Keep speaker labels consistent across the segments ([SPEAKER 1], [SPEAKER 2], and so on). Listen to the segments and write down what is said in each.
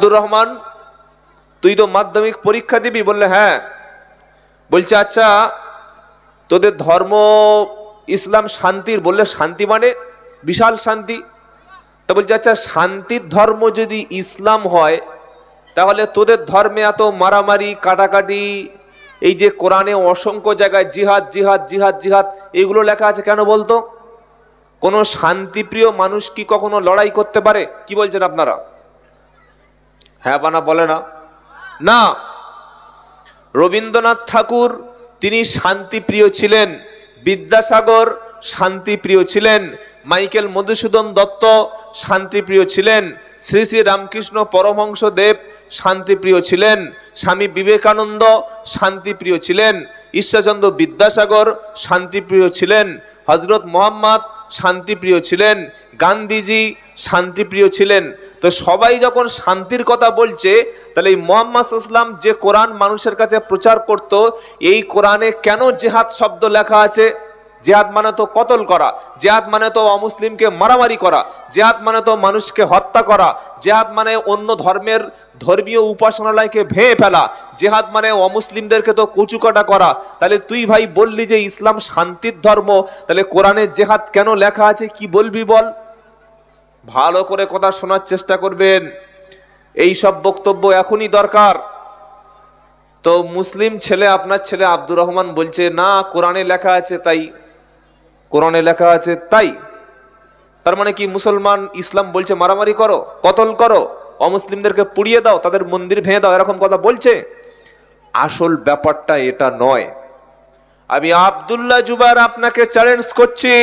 [SPEAKER 1] আব্দুর রহমান, তুই তো মাধ্যমিক পরীক্ষা দিবি? বললে হ্যাঁ। বলছে আচ্ছা তোদের ধর্ম ইসলাম শান্তির, বললে শান্তি মানে বিশাল শান্তি। তা বলছে আচ্ছা শান্তির ধর্ম যদি ইসলাম হয় তাহলে তোদের ধর্মে এত মারামারি কাটাকাটি, এই যে কোরআনে অসংখ্য জায়গায় জিহাদ জিহাদ জিহাদ জিহাদ এগুলো লেখা আছে কেন বলতো? কোন শান্তিপ্রিয় মানুষ কি কখনো লড়াই করতে পারে? কি বলছেন আপনারা? হ্যাঁ বানা বলে না? না। রবীন্দ্রনাথ ঠাকুর তিনি শান্তিপ্রিয় ছিলেন, বিদ্যাসাগর শান্তিপ্রিয় ছিলেন, মাইকেল মধুসূদন দত্ত শান্তিপ্রিয় ছিলেন, শ্রী শ্রী রামকৃষ্ণ পরমহংসদেব শান্তিপ্রিয় ছিলেন, স্বামী বিবেকানন্দ শান্তিপ্রিয় ছিলেন, ঈশ্বরচন্দ্র বিদ্যাসাগর শান্তিপ্রিয় ছিলেন, হযরত মুহাম্মদ শান্তিপ্রিয় ছিলেন, গান্ধীজি শান্তিপ্রিয় ছিলেন। তো সবাই যখন শান্তির কথা বলছে, তাহলে এই মুহাম্মদ সাল্লাল্লাহু আলাইহি ওয়াসাল্লাম যে কোরআন মানুষের কাছে প্রচার করত, এই কোরআনে কেন জিহাদ শব্দ লেখা আছে? জিহাদ মানে তো কতল করা, জিহাদ মানে তো অমুসলিমকে মারামারি করা, জিহাদ মানে তো মানুষকে হত্যা করা, জিহাদ মানে অন্য ধর্মের ধর্মীয় উপাসনালয়কে ভেঙে ফেলা, জিহাদ মানে অমুসলিমদেরকে তো কচুকাটা করা। তাহলে তুই ভাই বললি যে ইসলাম শান্তির ধর্ম, তাহলে কোরআনে জিহাদ কেন লেখা আছে? কি বলবি বল? ভালো করে কথা শোনার চেষ্টা করবেন, এই সব বক্তব্য এখনই দরকার। তো মুসলিম ছেলে, আপনার ছেলে আব্দুর রহমান বলছে না কোরআনে লেখা আছে তাই, কোরআনে লেখা আছে তাই। তার মানে কি মুসলমান ইসলাম বলছে মারামারি করো, কতল করো, অমুসলিমদেরকে পুড়িয়ে দাও, তাদের মন্দির ভেঙে দাও, এরকম কথা বলছে? আসল ব্যাপারটা এটা নয়। আমি আব্দুল্লাহ জুবায়ের আপনাকে চ্যালেঞ্জ করছি,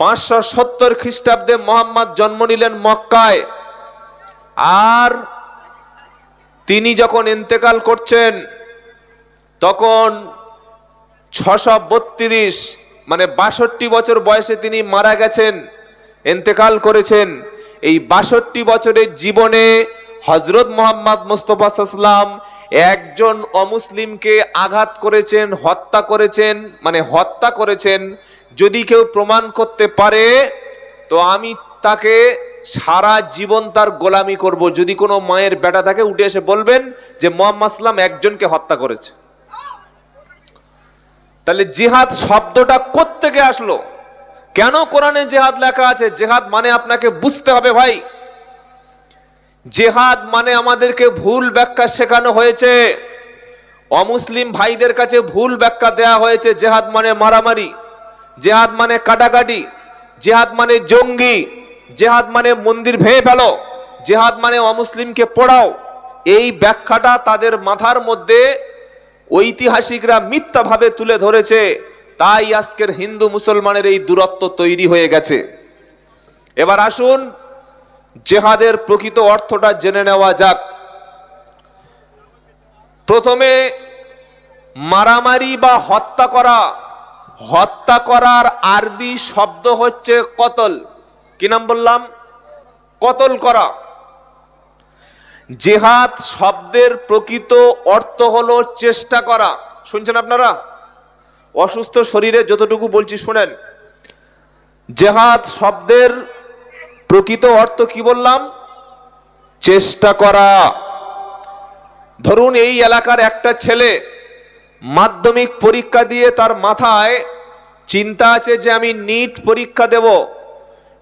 [SPEAKER 1] 570 খ্রিস্টাব্দে মোহাম্মদ জন্ম নিলেন মক্কায়, আর তিনি যখন ইন্তেকাল করছেন তখন 632 মানে 62 বছর বয়সে তিনি মারা গেছেন, ইন্তেকাল করেছেন। এই 62 বছরের জীবনে হযরত মুহাম্মদ মুস্তাফা সাল্লাল্লাহু আলাইহি ওয়াসাল্লাম একজন অমুসলিমকে আঘাত করেছেন, হত্যা করেছেন, মানে হত্যা করেছেন। যদি কেউ প্রমাণ করতে পারে তো আমি তাকে সারা জীবন তার গোলামি করব। যদি কোনো মায়ের বেটা থাকে উঠে এসে বলবেন যে মুহাম্মদ সাল্লাল্লাহু আলাইহি ওয়াসাল্লাম একজনকে হত্যা করেছে। তাহলে জিহাদ শব্দটা কোত্থেকে আসলো? কেন কোরআনে জিহাদ লেখা আছে? জিহাদ মানে আপনাকে বুঝতে হবে ভাই, জিহাদ মানে আমাদেরকে ভুল ব্যাখ্যা শেখানো হয়েছে, অমুসলিম ভাইদের কাছে ভুল ব্যাখ্যা দেয়া হয়েছে। জিহাদ মানে মারামারি, জিহাদ মানে কাটাকাটি, জিহাদ মানে জঙ্গি, জিহাদ মানে মন্দির ভেঙে ফেলো, জিহাদ মানে অমুসলিমকে পোড়াও। এই ব্যাখ্যাটা তাদের মাথার মধ্যে ঐতিহাসিকরা মিথ্যাভাবে তুলে ধরেছে, তাই আজকের হিন্দু মুসলমানের এই দূরত্ব তৈরি হয়ে গেছে। এবার আসুন জিহাদের প্রকৃত অর্থটা জেনে নেওয়া যাক। প্রথমে মারামারি বা হত্যা করা, হত্যা করার আরবি শব্দ হচ্ছে কতল। কি নাম বললাম? কতল করা। জিহাদ শব্দের প্রকৃত অর্থ হলো চেষ্টা করা। শুনছেন আপনারা? অসুস্থ শরীরে যতটুকু বলছি শুনেন। জিহাদ শব্দের প্রকৃত অর্থ কি বললাম? চেষ্টা করা। ধরুন এই এলাকার একটা ছেলে মাধ্যমিক পরীক্ষা দিয়ে তার মাথায় চিন্তা আছে যে আমি নিট পরীক্ষা দেব,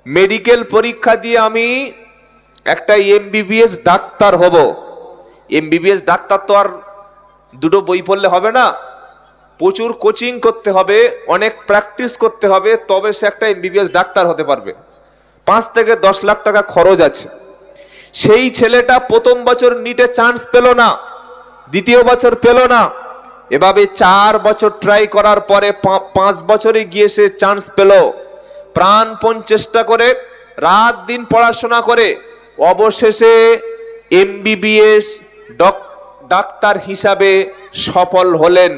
[SPEAKER 1] মেডিকেল পরীক্ষা দিয়ে আমি একটা এমবিবিএস ডাক্তার হব। এমবিবিএস ডাক্তার তো আর দুটো বই পড়লে হবে না, প্রচুর কোচিং করতে হবে, অনেক প্র্যাকটিস করতে হবে, তবে সে একটা এমবিবিএস ডাক্তার হতে পারবে। 5 থেকে 10 লাখ টাকা খরচ আছে। সেই ছেলেটা প্রথম বছর নিটে চান্স পেল না, দ্বিতীয় বছর পেল না, এভাবে 4 বছর ট্রাই করার পরে 5 বছরে গিয়ে সে চান্স পেল। প্রাণপণ চেষ্টা করে রাত দিন পড়াশোনা করে অবশেষে এমবিবিএস ডাক্তার হিসাবে সফল হলেন।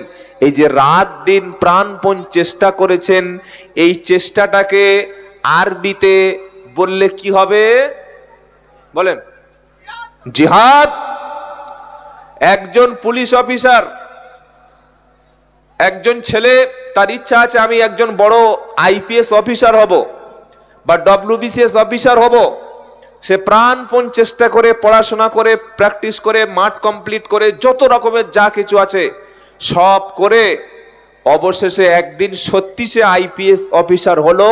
[SPEAKER 1] এই যে রাত দিন প্রাণপণ চেষ্টা করেছেন, এই চেষ্টাটাকে আরবিতে বললে কি হবে বলেন? জিহাদ। একজন পুলিশ অফিসার, একজন ছেলে তার ইচ্ছা আছে আমি একজন বড় আইপিএস অফিসার হব বা ডব্লিউবিসিএস অফিসার হব। সে প্রাণপণ চেষ্টা করে, পড়াশোনা করে, প্র্যাকটিস করে, মাঠ কমপ্লিট করে, যত রকমের যা কিছু আছে সব করে অবশেষে একদিন সত্যি সে আইপিএস অফিসার হলো,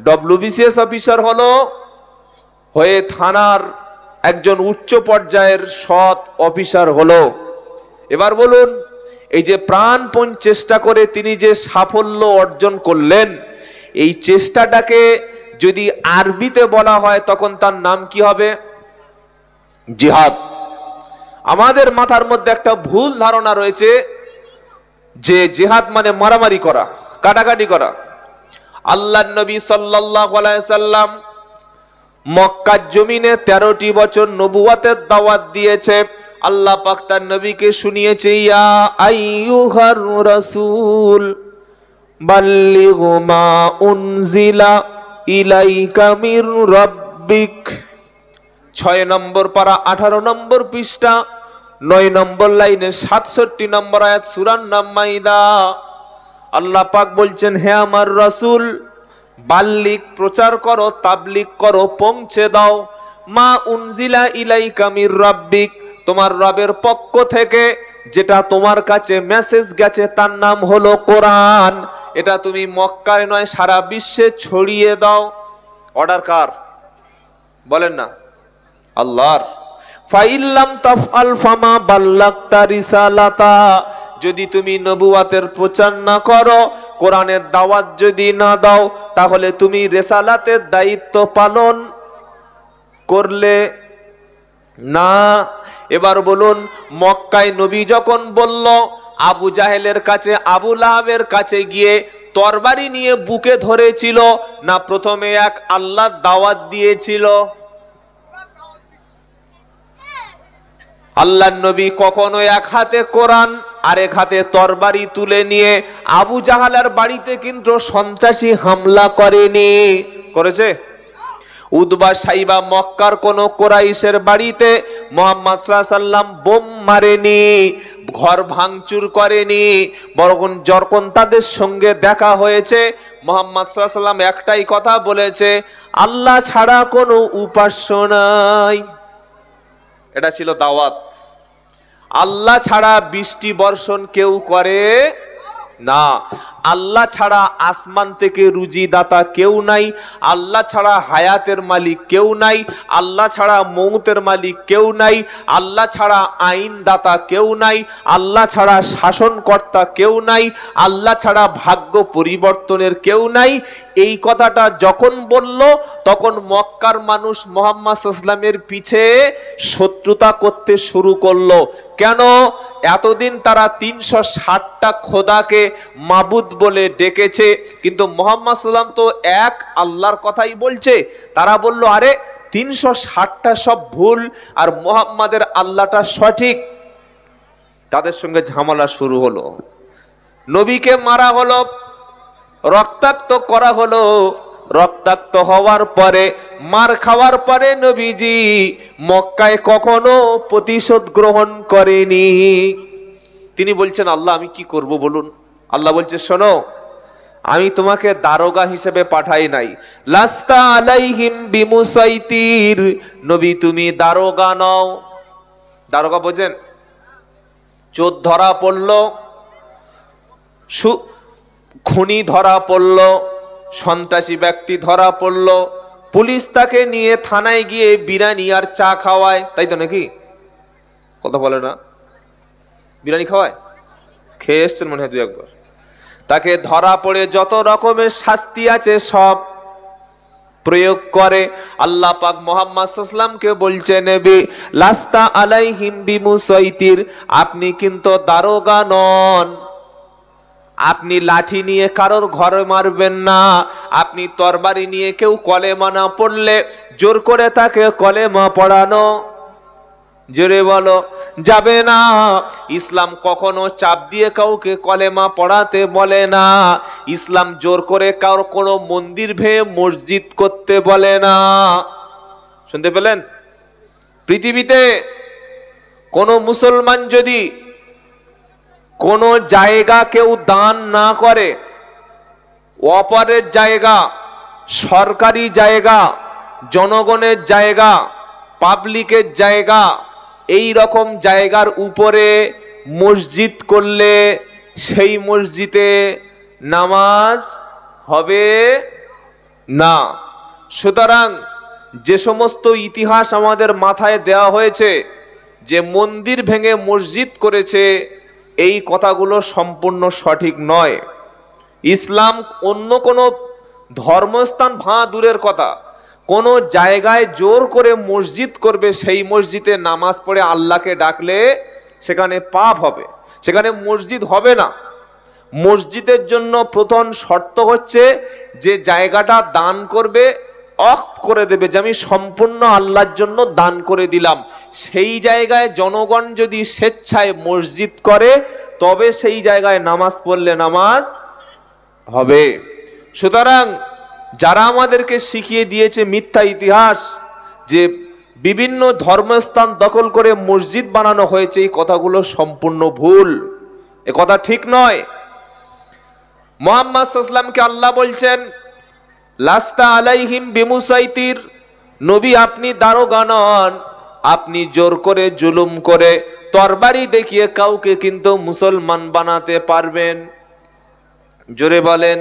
[SPEAKER 1] ডব্লিউবিসিএস অফিসার হলো, হয়ে থানার একজন উচ্চ পর্যায়ের সৎ অফিসার হলো। এবার বলুন, এই যে প্রাণপণ চেষ্টা করে তিনি যে সাফল্য অর্জন করলেন, এই চেষ্টাটাকে যদি আরবিতে বলা হয় তখন তার নাম কি হবে? জিহাদ। আমাদের মাথার মধ্যে একটা ভুল ধারণা রয়েছে যে জিহাদ মানে মারামারি করা, কাটাকাটি করা। আল্লাহর নবী সাল্লাল্লাহু আলাইহি সাল্লাম মক্কার জমিনে 13টি বছর নবুয়তের দাওয়াত দিয়েছে। আল্লাহ পাক তার নবীকে শুনিয়েছে, ইয়া আইয়ুহার রাসূল বাল্লিগ মা উনজিলা ইলাইকা মির রাব্বিক। 6 নম্বর পারা 18 নম্বর পৃষ্ঠা 9 নম্বর লাইনে 67 নম্বর আয়াত সূরার নাম মাইদা। আল্লাহ পাক বলছেন, হে আমার রাসূল, বাল্লিগ প্রচার করো, তাবলিগ করো, পৌঁছে দাও, মা উনজিলা ইলাইকা মির রাব্বিক, তোমার রবের পক্ষ থেকে যেটা তোমার কাছে মেসেজ গেছে তার নাম হলো কোরআন। এটা তুমি মক্কায় নয় সারা বিশ্বে ছড়িয়ে দাও। অর্ডার কার? বলেন না, আল্লাহর। ফাইল্লাম তাফআল ফামা বাল্লাগতা রিসালাতা, যদি তুমি নবুয়াতের প্রচার না করো, কোরআনের দাওয়াত যদি না দাও, তাহলে তুমি রিসালাতের দায়িত্ব পালন করলে না। এবার বলুন, মক্কায় নবী যখন বলল, আবু জাহেলের কাছে, আবু লাহাবের কাছে গিয়ে তরবারি নিয়ে বুকে ধরেছিল না প্রথমে এক আল্লাহর দাওয়াত দিয়েছিল? আল্লাহর নবী কখনো এক হাতে কোরআন আর এক হাতে তরবারি তুলে নিয়ে আবু জাহালের বাড়িতে কিন্তু সন্ত্রাসী হামলা করেনি। করেছে? উদবা সাইবা মক্কার কোন কোরাইশের বাড়িতে মুহাম্মদ সাল্লাল্লাহু আলাইহি সাল্লাম বোম মারেনি, ঘর ভাঙচুর করেনি। বরং যখন তাদের সঙ্গে দেখা হয়েছে, মুহাম্মদ সাল্লাল্লাহু আলাইহি সাল্লাম একটাই কথা বলেছে, আল্লাহ ছাড়া কোনো উপাস্য নাই। এটা ছিল দাওয়াত। আল্লাহ ছাড়া বৃষ্টি বর্ষণ কেউ করে না, আল্লাহ ছাড়া আসমান থেকে রুজি দাতা কেউ নাই, আল্লাহ ছাড়া হায়াতের মালিক কেউ নাই, আল্লাহ ছাড়া মৌতের মালিক কেউ নাই, আল্লাহ ছাড়া আইন দাতা কেউ নাই, আল্লাহ ছাড়া শাসনকর্তা কেউ নাই, আল্লাহ ছাড়া ভাগ্য পরিবর্তনের কেউ নাই। এই কথাটা যখন বলল, তখন মক্কার মানুষ মুহাম্মদ সাল্লাল্লাহু আলাইহি ওয়াসাল্লামের পিছে শত্রুতা করতে শুরু করলো। কেন? এতদিন তারা 360টা খোদাকে মাবুদ বলে ডেকেছে, কিন্তু মুহাম্মদ সাল্লাল্লাহু আলাইহি ওয়াসাল্লাম তো এক আল্লাহর কথাই বলছে। তারা বলল, আরে 360টা সব ভুল আর মুহাম্মাদের আল্লাহটা সঠিক। তাদের সঙ্গে ঝামেলা শুরু হলো, নবীকে মারা হলো, রক্তাক্ত করা হলো। রক্তাক্ত হওয়ার পরে, মার খাওয়ার পরে নবীজি মক্কায় কখনো প্রতিশোধ গ্রহণ করেনি। তিনি বলছেন, আল্লাহ আমি কি করব বলুন? আল্লাহ বলছে, শোনো, আমি তোমাকে দারোগা হিসেবে পাঠাই নাই। লাস্তা আলাইহিম বিমুসাইতির, নবী তুমি দারোগা নও। দারোগা বোঝেন? চোর ধরা পড়ল, খুনি ধরা পড়ল, সন্ত্রাসী ব্যক্তি ধরা পড়ল, পুলিশ তাকে নিয়ে থানায় গিয়ে বিরিয়ানি আর চা খাওয়ায়, তাই তো নাকি? কথা বলে না? বিরিয়ানি খাওয়ায়, খেয়ে এসছেন মনে হয় 2-1 বার। তাকে ধরা পড়ে যত রকমের শাস্তি আছে সব প্রয়োগ করে। আল্লাহ পাক মুহাম্মদ সাল্লাল্লাহু আলাইহি ওয়াসাল্লামকে বলছে, নবী লাস্তা আলাইহিম বিমুসাইতির, আপনি কিন্তু দারোগা নন। আপনি লাঠি নিয়ে কারোর ঘরে মারবেন না, আপনি তরবারি নিয়ে কেউ কলেমা না পড়লে জোর করে তাকে কলেমা পড়ানো, জোরে বলো, যাবে না। ইসলাম কখনো চাপ দিয়ে কাউকে কলেমা পড়াতে বলে না। ইসলাম জোর করে কারো কোনো মন্দির ভেঙে মসজিদ করতে বলে না। শুনতে পেলেন? পৃথিবীতে কোনো মুসলমান যদি কোনো জায়গা কেউ দান না করে, অপরের জায়গা, সরকারি জায়গা জনগণের জায়গা, পাবলিকের জায়গা, এই রকম জায়গার উপরে মসজিদ করলে সেই মসজিদে নামাজ হবে না। সুতরাং যে সমস্ত ইতিহাস আমাদের মাথায় দেওয়া হয়েছে যে মন্দির ভেঙে মসজিদ করেছে, এই কথাগুলো সম্পূর্ণ সঠিক নয়। ইসলাম অন্য কোনো ধর্মস্থান ভাঙা দূরের কথা, কোনো জায়গায় জোর করে মসজিদ করবে, সেই মসজিদে নামাজ পড়ে আল্লাহকে ডাকলে সেখানে পাপ হবে, সেখানে মসজিদ হবে না। মসজিদের জন্য প্রথম শর্ত হচ্ছে যে জায়গাটা দান করবে, অফ করে দেবে যে আমি সম্পূর্ণ আল্লাহর জন্য দান করে দিলাম। সেই জায়গায় জনগণ যদি স্বেচ্ছায় মসজিদ করে তবে সেই জায়গায় নামাজ পড়লে নামাজ হবে। সুতরাং যারা আমাদেরকে শিখিয়ে দিয়েছে মিথ্যা ইতিহাস যে বিভিন্ন ধর্মস্থান দখল করে মসজিদ বানানো হয়েছে, এই কথাগুলো সম্পূর্ণ ভুল, এ কথা ঠিক নয়। মুহাম্মদ সাল্লাল্লাহু আলাইহি ওয়াসাল্লামকে আল্লাহ বলছেন লাস্তা আলাইহিম বিমুসাইতির, নবী আপনি দারোগা নন, আপনি জোর করে জুলুম করে তরবারি দেখিয়ে কাউকে কিন্তু মুসলমান বানাতে পারবেন? জোরে বলেন।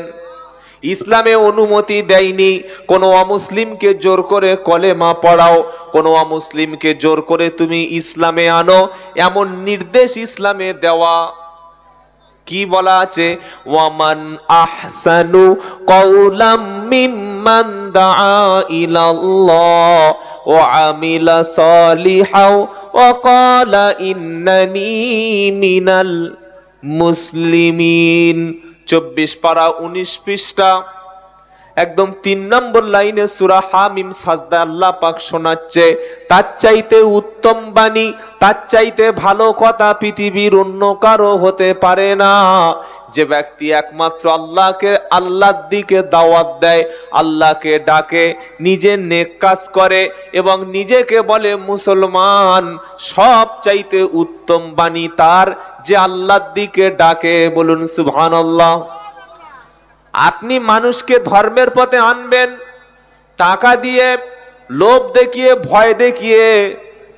[SPEAKER 1] ইসলামে অনুমতি দেয়নি কোনো অমুসলিমকে জোর করে কলেমা পড়াও, কোনো অমুসলিমকে জোর করে তুমি ইসলামে আনো, এমন নির্দেশ ইসলামে দেওয়া। কি বলা আছে? ওয়ামান আহসানু কওলাম মিম্মান দাআ ইলাল্লাহ ওয়া আমিলা সালিহাও ওয়া ক্বালা ইন্নানি মিনাল মুসলিমিন। 24 পারা 19 পৃষ্ঠা একদম 3 নম্বর লাইনে সূরা হামিম সাজদা আল্লাহ পাক শোনাচ্ছে, তার চাইতে উত্তম বাণী, তার চাইতে ভালো কথা পৃথিবীর অন্য কারো হতে পারে না। যে ব্যক্তি একমাত্র আল্লাহর দিকে দাওয়াত দেয়, আল্লাহকে ডাকে, নিজে নেক কাজ করে এবং নিজেকে বলে মুসলমান, সব চাইতে উত্তম বাণী তার যে আল্লাহর দিকে ডাকে। বলুন সুবহানাল্লাহ। আপনি মানুষকে ধর্মের পথে আনবেন টাকা দিয়ে, লোভ দেখিয়ে, ভয় দেখিয়ে,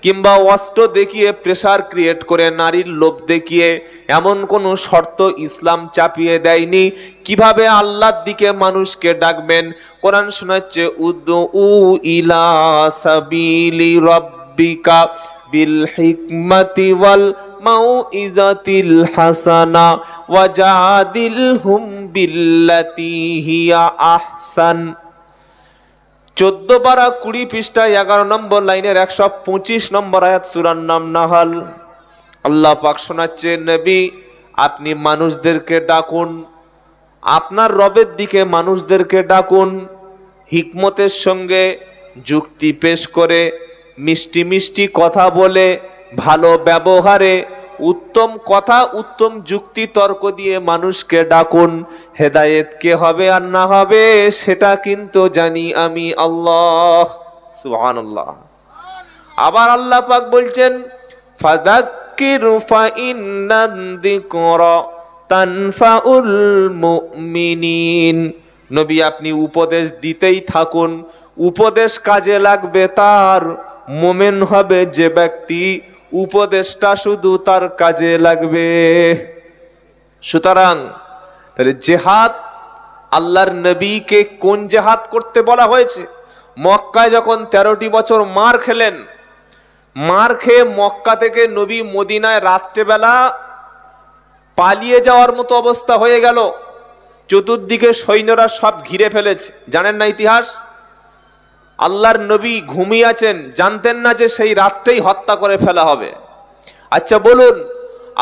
[SPEAKER 1] কিংবা অস্ত্র দেখিয়ে, প্রেসার ক্রিয়েট করে, নারীর লোভ দেখিয়ে, এমন কোন শর্ত ইসলাম চাপিয়ে দেয়নি। কিভাবে আল্লাহর দিকে মানুষকে ডাকবেন? কোরআন শোনাচ্ছে উদউ ইলা সাবিলি রাব্বিকা বিল হিকমাতি ওয়াল মাউইজাতিল হাসানা ওয়াজাদিলহুম বিল্লাতি হিয়া আহসান। 14 পারা 20 পৃষ্ঠায় 11 নম্বর লাইনের 125 নম্বর আয়াত, সূরার নাম নাহাল। আল্লাহ পাক শোনাচ্ছে নবী আপনি মানুষদেরকে ডাকুন, আপনার রবের দিকে মানুষদেরকে ডাকুন, হিকমতের সঙ্গে যুক্তি পেশ করে, মিষ্টি মিষ্টি কথা বলে, ভালো ব্যবহারে, উত্তম কথা, উত্তম যুক্তি তর্ক দিয়ে মানুষকে ডাকুন। হেদায়েত কে হবে আর না হবে সেটা কিন্তু জানি আমি আল্লাহ। সুবহানাল্লাহ। আবার আল্লাহ পাক বলছেন ফাযাক্কির ফাইন্নাদ যিকরা তানফাউল মুমিনিন। নবী আপনি উপদেশ দিতেই থাকুন, উপদেশ কাজে লাগবে তার, মুমিন হবে যে ব্যক্তি উপদেশটা শুধু তার কাজে লাগবে। সুতরাং তাহলে জিহাদ, আল্লাহর নবীকে কোন জিহাদ করতে বলা হয়েছে? মক্কায় যখন 13টি বছর মার খেলেন, মার খেয়ে মক্কা থেকে নবী মদিনায় রাত্রেবেলা পালিয়ে যাওয়ার মতো অবস্থা হয়ে গেল, চতুর্দিকে সৈন্যরা সব ঘিরে ফেলেছে। জানেন না ইতিহাস? আল্লাহর নবী ঘুমিয়ে আছেন, জানতেন না যে সেই রাত্রেই হত্যা করে ফেলা হবে। আচ্ছা বলুন,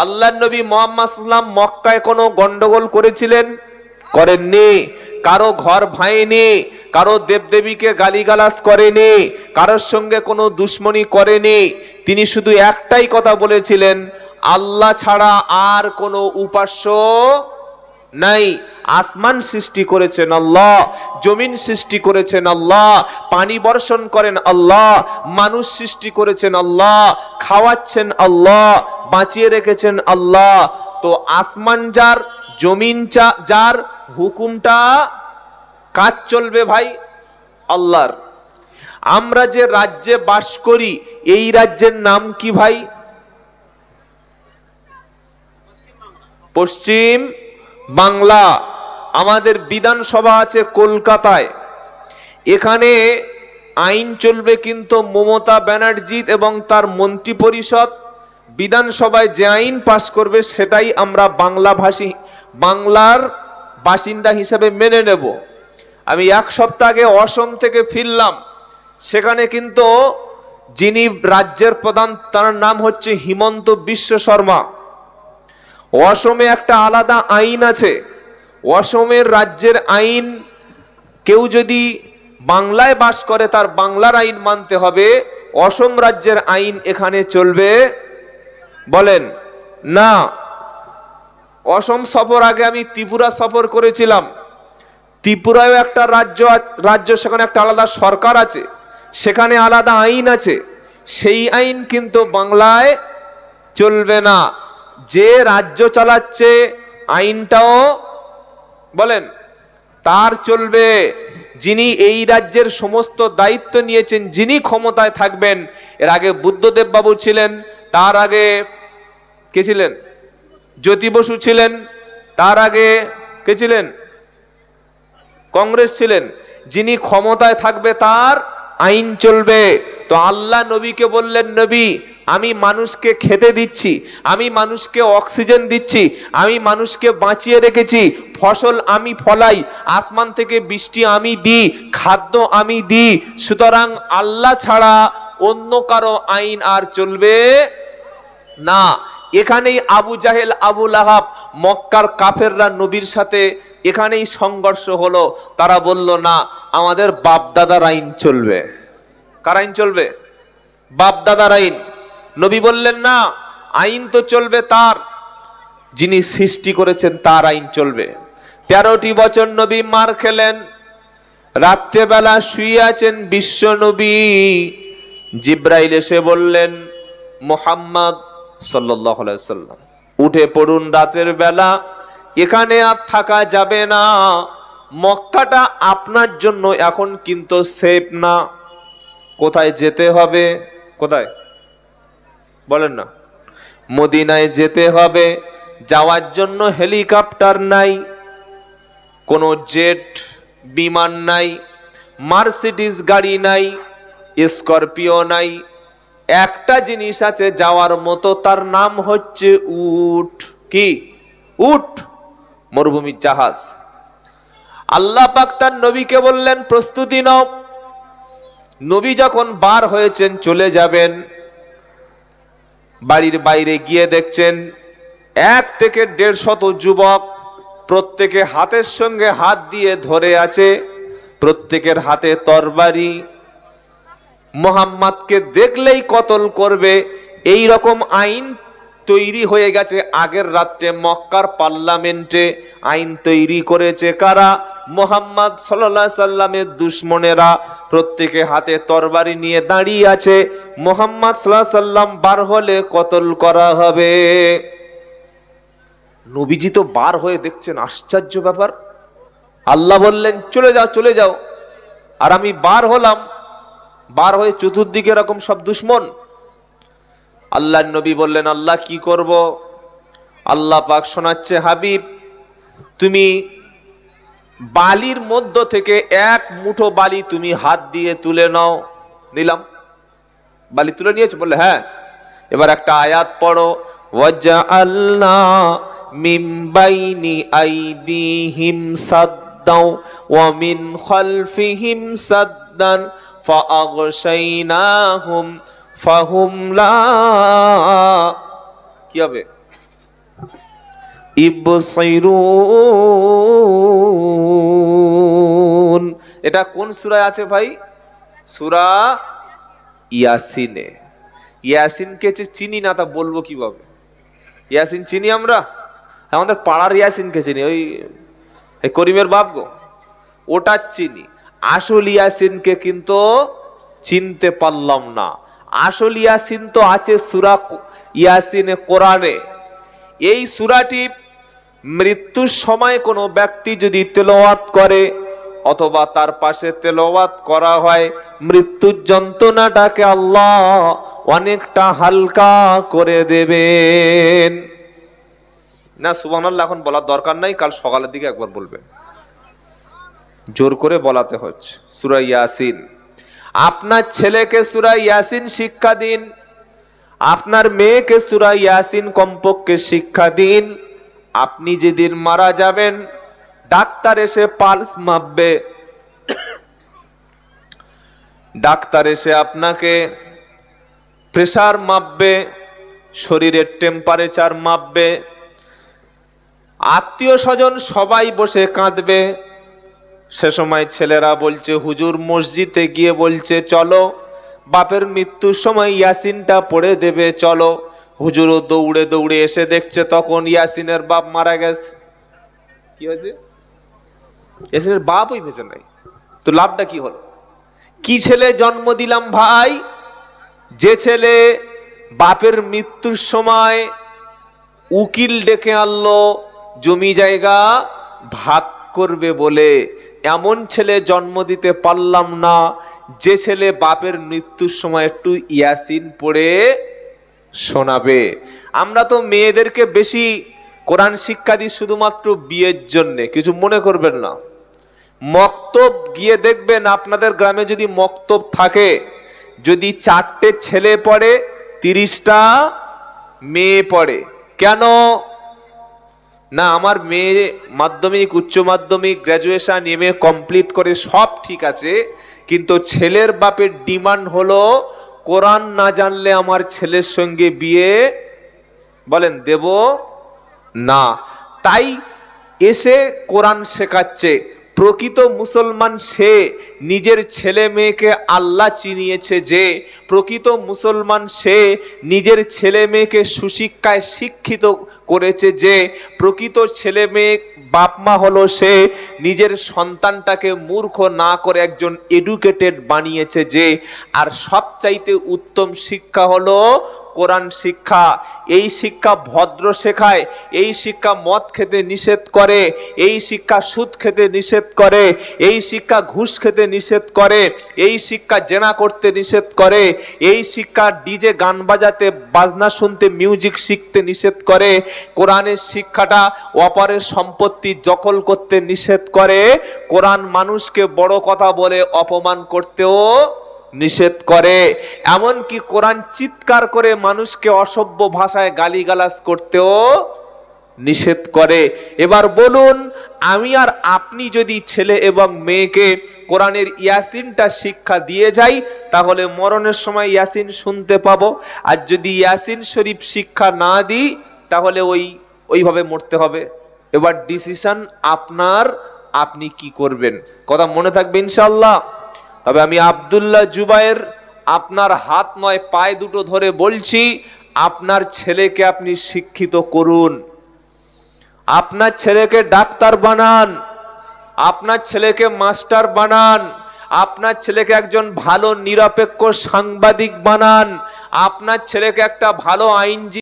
[SPEAKER 1] আল্লাহর নবী মুহাম্মদ সাল্লাল্লাহু আলাইহি ওয়াসাল্লাম মক্কায় কোনো গন্ডগোল করেছিলেন? করেননি। কারো ঘর ভাঙেনি, কারো দেবদেবীকে গালিগালাজ করেনি, কারোর সঙ্গে কোনো দুশ্মনী করেনি। তিনি শুধু একটাই কথা বলেছিলেন, আল্লাহ ছাড়া আর কোনো উপাস্য নাই। আসমান সৃষ্টি করেছেন আল্লাহ, জমিন সৃষ্টি করেছেন আল্লাহ, পানি বর্ষণ করেন আল্লাহ, মানুষ সৃষ্টি করেছেন আল্লাহ, খাওয়াচ্ছেন আল্লাহ, বাঁচিয়ে রেখেছেন আল্লাহ। তো আসমান যার, জমিন যার, হুকুমটা কাজ চলবে ভাই আল্লাহর। আমরা যে রাজ্যে বাস করি এই রাজ্যের নাম কি ভাই? পশ্চিম বাংলা। আমাদের বিধানসভা আছে কলকাতায়। এখানে আইন চলবে কিন্তু মমতা ব্যানার্জি এবং তার মন্ত্রী পরিষদ বিধানসভায় যে আইন পাস করবে সেটাই আমরা বাংলাভাষী বাংলার বাসিন্দা হিসেবে মেনে নেব। আমি এক সপ্তাহ আগে অসম থেকে ফিরলাম, সেখানে কিন্তু যিনি রাজ্যের প্রধান তার নাম হচ্ছে হিমন্ত বিশ্ব শর্মা। অসমে একটা আলাদা আইন আছে। অসমের রাজ্যের আইন, কেউ যদি বাংলায় বাস করে তার বাংলার আইন মানতে হবে। অসম রাজ্যের আইন এখানে চলবে বলেন না। অসম সফর আগে আমি ত্রিপুরা সফর করেছিলাম। ত্রিপুরায় একটা রাজ্য সেখানে একটা আলাদা সরকার আছে, সেখানে আলাদা আইন আছে। সেই আইন কিন্তু বাংলায় চলবে না। যে রাজ্য চালাচ্ছে আইনটাও বলেন তার চলবে। যিনি এই রাজ্যের সমস্ত দায়িত্ব নিয়েছেন, যিনি ক্ষমতায় থাকবেন, এর আগে বুদ্ধদেব বাবু ছিলেন, তার আগে কে ছিলেন? জ্যোতি বসু ছিলেন, তার আগে কে ছিলেন? কংগ্রেস ছিলেন। যিনি ক্ষমতায় থাকবে তার আইন চলবে। তো আল্লাহ নবীকে বললেন, নবী আমি মানুষকে খেতে দিচ্ছি, আমি মানুষকে অক্সিজেন দিচ্ছি, আমি মানুষকে বাঁচিয়ে রেখেছি, ফসল আমি ফলাই, আসমান থেকে বৃষ্টি আমি দিই, খাদ্য আমি দিই, সুতরাং আল্লাহ ছাড়া অন্য কারো আইন আর চলবে না। এখানেই আবু জাহেল আবু লাহাব মক্কার কাফেররা নবীর সাথে এখানেই সংঘর্ষ হলো। তারা বলল না, আমাদের বাপ দাদার আইন চলবে। কার আইন চলবে? বাপ দাদার আইন। নবী বললেন না, আইন তো চলবে তার, যিনি সৃষ্টি করেছেন তার আইন চলবে। 13টি বছর নবী মার খেলেন। রাত্রেবেলা শুয়ে আছেন বিশ্ব নবী, জিব্রাইল এসে বললেন, মুহাম্মদ সাল্লাল্লাহু আলাইহি ওয়াসাল্লাম উঠে পড়ুন, রাতের বেলা এখানে আর থাকা যাবে না, মক্কাটা আপনার জন্য এখন কিন্তু সেফ না। কোথায় যেতে হবে? কোথায় বলেন না? মদিনায় যেতে হবে। যাওয়ার জন্য হেলিকপ্টার নাই, কোনো জেট বিমান নাই, মার্সিডিজ গাড়ি নাই, স্করপিও নাই। একটা জিনিস আছে যাওয়ার মতো, তার নাম হচ্ছে উট। কি? উট, মরুভূমির জাহাজ। আল্লাহ পাক তার নবীকে বললেন, প্রস্তুতি নাও। নবী যখন বার হয়েছেন চলে যাবেন, বাড়ির বাইরে গিয়ে দেখছেন 1 থেকে 150 যুবক, প্রত্যেকে হাতের সঙ্গে হাত দিয়ে ধরে আছে, প্রত্যেকের হাতে তরবারি। মুহাম্মদকে দেখলেই কতল করবে, এই রকম আইন তৈরি হয়ে গেছে। আগের রাত্রে মক্কার পার্লামেন্টে আইন তৈরি করেছে কারা? মুহাম্মদ সাল্লাল্লাহু আলাইহি সাল্লামের দুশমনেরা, প্রত্যেকে হাতে তরবারি নিয়ে দাঁড়িয়ে আছে। মুহাম্মদ সাল্লাল্লাহু আলাইহি সাল্লাম বার হলে কতল করা হবে। নবীজি তো বার হয়ে দেখছেন, আশ্চর্য ব্যাপার। আল্লাহ বললেন, চলে যাও চলে যাও। আর আমি বার হলাম, বার হয়ে চতুর্দিকে এরকম সব দুশমন। আল্লাহর নবী বললেন, আল্লাহ কি করব? আল্লাহ পাক শোনাচ্ছে, হাবিব তুমি বালির মধ্য থেকে 1 মুঠো বালি তুমি হাত দিয়ে তুলে নাও। নিলাম। বালি তুলে নিয়েছো? বললে হ্যাঁ। এবার একটা আয়াত পড়ো, ওয়াজআলনা মিন বাইনি আইদিহিম সাদ্দাও ওয়া মিন খালফিহিম সাদ্দান ফাআগশাইনাহুম ফাহুম লা কি হবে? ইবসিরুন। এটা কোন সূরায় আছে ভাই? সূরা ইয়াসিনে। ইয়াসিনকে চিনি না তা বলবো কিভাবে? ইয়াসিন চিনি আমরা, আমাদের পাড়ার ইয়াসিনকে চিনি, ওই করিমের বাপ গো, ওটা চিনি। আসল ইয়াসিনকে কিন্তু চিনতে পারলাম না। আসল ইয়াসিন তো আছে সূরা ইয়াসিনে, কোরআনে। এই সূরাটি মৃত্যুর সময় কোনো ব্যক্তি যদি তেলাওয়াত করে, অথবা তার পাশে তেলাওয়াত করা হয়, মৃত্যুর যন্ত্রণাটাকে আল্লাহ অনেকটা হালকা করে দেবেন। না সুবহানাল্লাহ এখন বলার দরকার নাই, কাল সকালের দিকে একবার বলবেন, জোর করে বলাতে হচ্ছে। সূরা ইয়াসিন, আপনার ছেলেকে সূরা ইয়াসিন শিক্ষা দিন, আপনার মেয়েকে সূরা ইয়াসিন কমপক্ষে শিক্ষা দিন। আপনি যেদিন মারা যাবেন ডাক্তার এসে পালস মাপবে, ডাক্তার এসে আপনাকে প্রেসার মাপবে, শরীরের টেম্পারেচার মাপবে, আত্মীয় স্বজন সবাই বসে কাঁদবে। সে সময় ছেলেরা বলছে হুজুর মসজিদে গিয়ে বলছে চলো বাপের মৃত্যুর সময় ইয়াসিনটা পড়ে দেবে চলো। হুজুরও দৌড়ে দৌড়ে এসে দেখছে তখন ইয়াসিনের বাপ মারা গেছে। কি হয়েছে? ইয়াসিনের বাপই বেঁচে নাই, তো লাভটা কি হলো? কি ছেলে জন্ম দিলাম ভাই? যে ছেলে বাপের মৃত্যুর সময় উকিল ডেকে আনলো জমি জায়গা ভাগ করবে বলে, এমন ছেলে জন্ম দিতে পারলাম না যে ছেলে বাপের মৃত্যুর সময় একটু ইয়াসিন পড়ে শোনাবে। আমরা তো মেয়েদেরকে বেশি কোরআন শিক্ষা দিই শুধুমাত্র বিয়ের জন্যে, কিছু মনে করবেন না। মক্তব গিয়ে দেখবেন আপনাদের গ্রামে যদি মক্তব থাকে, যদি 4টে ছেলে পড়ে 30টা মেয়ে পড়ে। কেন না? আমার মেয়ে মাধ্যমিক, উচ্চ মাধ্যমিক, গ্র্যাজুয়েশন, এমএ কমপ্লিট করে সব ঠিক আছে, কিন্তু ছেলের বাপের ডিমান্ড হলো কোরআন না জানলে আমার ছেলের সঙ্গে বিয়ে বলেন দেব না। তাই এসে কোরআন শেখাচ্ছে। প্রকৃত মুসলমান সে নিজের ছেলে মেয়েকে আল্লাহ চিনিয়েছে, যে প্রকৃত মুসলমান সে নিজের ছেলে মেয়েকে সুশিক্ষায় শিক্ষিত করেছে, যে প্রকৃত ছেলে মেয়ে বাপ মা হলো সে নিজের সন্তানটাকে মূর্খ না করে একজন এডুকেটেড বানিয়েছে, যে আর সবচাইতে উত্তম শিক্ষা হলো কোরআন শিক্ষা। এই শিক্ষা ভদ্র শেখায়, এই শিক্ষা মদ খেতে নিষেধ করে, এই শিক্ষা সুদ খেতে নিষেধ করে, এই শিক্ষা ঘুষ খেতে নিষেধ করে, এই শিক্ষা জেনা করতে নিষেধ করে, এই শিক্ষা ডিজে গান বাজাতে, বাজনা শুনতে, মিউজিক শিখতে নিষেধ করে। কোরআনের শিক্ষাটা অপরের সম্পত্তি দখল করতে নিষেধ করে। কোরআন মানুষকে বড় কথা বলে অপমান করতেও নিষেধ করে। এমনকি কোরআন চিৎকার করে মানুষকে অসভ্য ভাষায় গালিগালাজ করতেও নিষেধ করে। এবার বলুন, আমি আর আপনি যদি ছেলে এবং মেয়েকে কোরআনের ইয়াসিনটা শিক্ষা দিয়ে যাই, তাহলে মরণের সময় ইয়াসিন শুনতে পাবো। আর যদি ইয়াসিন শরীফ শিক্ষা না দিই, তাহলে ওইভাবে মরতে হবে। এবার ডিসিশন আপনার, আপনি কি করবেন। কথা মনে থাকবে ইনশাআল্লাহ। তবে আমি আব্দুল্লাহ জুবায়ের আপনার হাত নয় পায়ে দুটো ধরে বলছি, আপনার ছেলেকে আপনি শিক্ষিত করুন, আপনার ছেলেকে ডাক্তার বানান, আপনার ছেলেকে মাস্টার বানান, আপনার ছেলেকে একজন ভালো নিরপেক্ষ সাংবাদিক বানান, আপনার ছেলেকে একটা ভালো আইনজীবী